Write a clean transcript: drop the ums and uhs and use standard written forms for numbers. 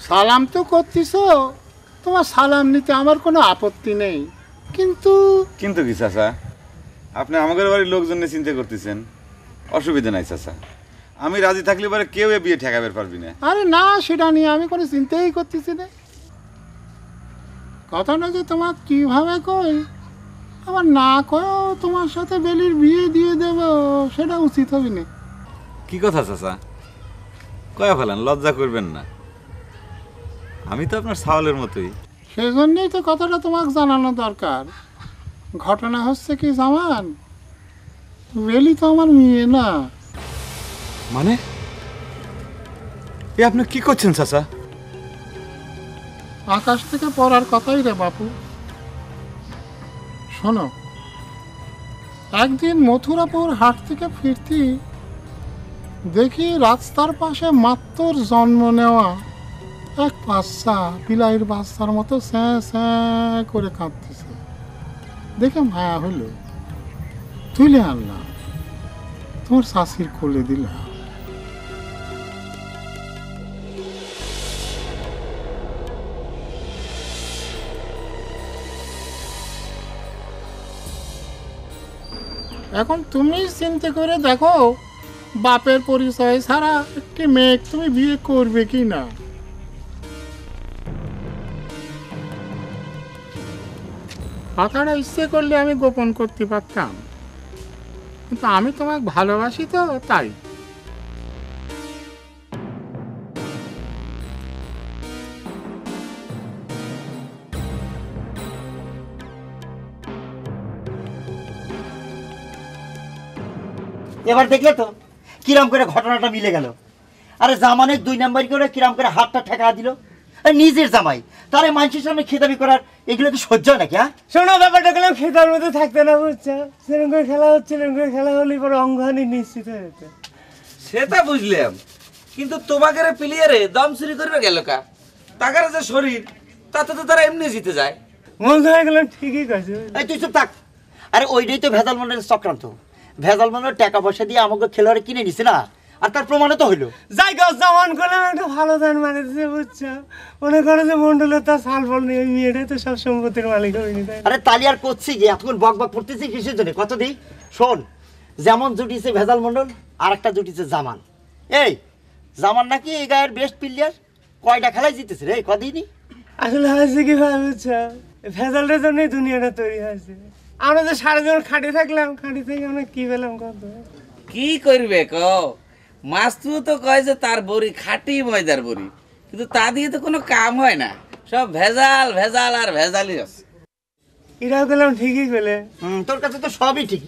সালাম তো করতিস, তোমার সালাম নিতে আমার কোনো আপত্তি নেই, কিন্তু কিন্তু কি চাচা, আপনি আমাদের বাড়ির লোকজন নিয়ে চিন্তা করতেছেন, অসুবিধা নাই চাচা। আমি রাজি থাকলে পরে কেউ এ বিয়ে ঠেকাবে পারবি না। আরে না, সেটা নিয়ে আমি কোনো চিন্তাই করতেছি না। কথাটা যে তোমার কীভাবে কই, আমার না কয়েও তোমার সাথে বেলির বিয়ে দিয়ে দেব, সেটা উচিত হবে না। কি কথা চাচা, কয়া ফেলেন, লজ্জা করবেন না, আমি তো আপনার ছাওয়ালের মতোই। সেজন্যই তো কথাটা তোমাকে জানানো দরকার। ঘটনা হচ্ছে কি জামান, বেলি তো আমার মেয়ে না। মানে এ আপনি কি করছেন চাচা? আকাশ থেকে পড়ার কথাই রে বাপু। শোনো, একদিন মথুরাপুর হাট থেকে ফিরতি দেখি রাস্তার পাশে মাত্র জন্ম নেওয়া এক বাচ্চা বিলাইয়ের বাচ্চার মতো স্যাঁ স্যাঁ করে কাঁদতেছে। দেখে মায়া হলো, তুলে আনলাম, তোমার শাশির কোলে দিলাম। এখন তুমি চিন্তা করে দেখো, বাপের পরিচয় ছাড়া একটি মেয়ে তুমি বিয়ে করবে কি না? কথাটা ইচ্ছে করলে আমি গোপন করতে পারতাম, কিন্তু আমি তোমাকে ভালোবাসি তো, তাই। এবার দেখলে তো কিরাম করে ঘটনাটা মিলে গেল। আরে জামানের 2 নাম্বার করে কিরাম করে হাতটা ঠেকা দিল। নিজের জামাই তারে মানুষের সামনে খেতাবি করার, এগুলো কি সহ্য হয় নাকি? হ্যাঁ শোনো, ব্যাপারটা গেলাম খেতার মধ্যে থাকতে না, বুঝছো? সেরকম করে খেলা হচ্ছে, এরকম করে খেলা হলে পরে অঙ্গহানি নিশ্চিত হয়ে যেত। সেটা বুঝলাম, কিন্তু তোমাকে প্লেয়ারে দম চুরি করবে গেল কা? টাকার যে শরীর, তাতে তো তারা এমনি জিতে যায়। মন হয়ে গেলাম, ঠিকই কাছে। এই তুই চুপ থাক। আরে ওইটাই তো ভেজাল মনের চক্রান্ত। ভেজাল মনের টাকা পয়সা দিয়ে আমাকে খেলোয়াড়ে কিনে নিছে না, আর তার প্রমাণে তো হইলো। যাই গাছ জামান করলাম, একটা ভালো ধান মারে দিচ্ছে, বুঝছো? মনে করে যে মন্ডলের তার সাল ফল নেই, ওই মেয়েটাই তো সব সম্পত্তির মালিক হয়নি, তাই না? আরে তালি আর করছি কি, এতক্ষণ বক বক করতেছি কিসের জন্য? কত দিই শোন, যেমন জুটিছে ভেজাল মন্ডল, আর একটা জুটিছে জামান। এই জামান নাকি এই গায়ের বেস্ট প্লেয়ার, কয়টা খেলায় জিতেছে রে কদিনই। আসলে হয়েছে কি ভাই, বুঝছো? ভেজালটার জন্যই দুনিয়াটা তৈরি হয়েছে। আমরা যে সারাজন খাটে থাকলাম, খাটে থেকে আমরা কি পেলাম কত? কি করবে ক? মাস্তু তো কয় যে তার বড়ি খাঁটি ময়দার বড়ি, কিন্তু তা দিয়ে তো কোনো কাম হয় না, সব ভেজাল ভেজাল আর ভেজালই আছে। এরাও গেলাম ঠিকই গেলে। তোর কাছে তো সবই ঠিক,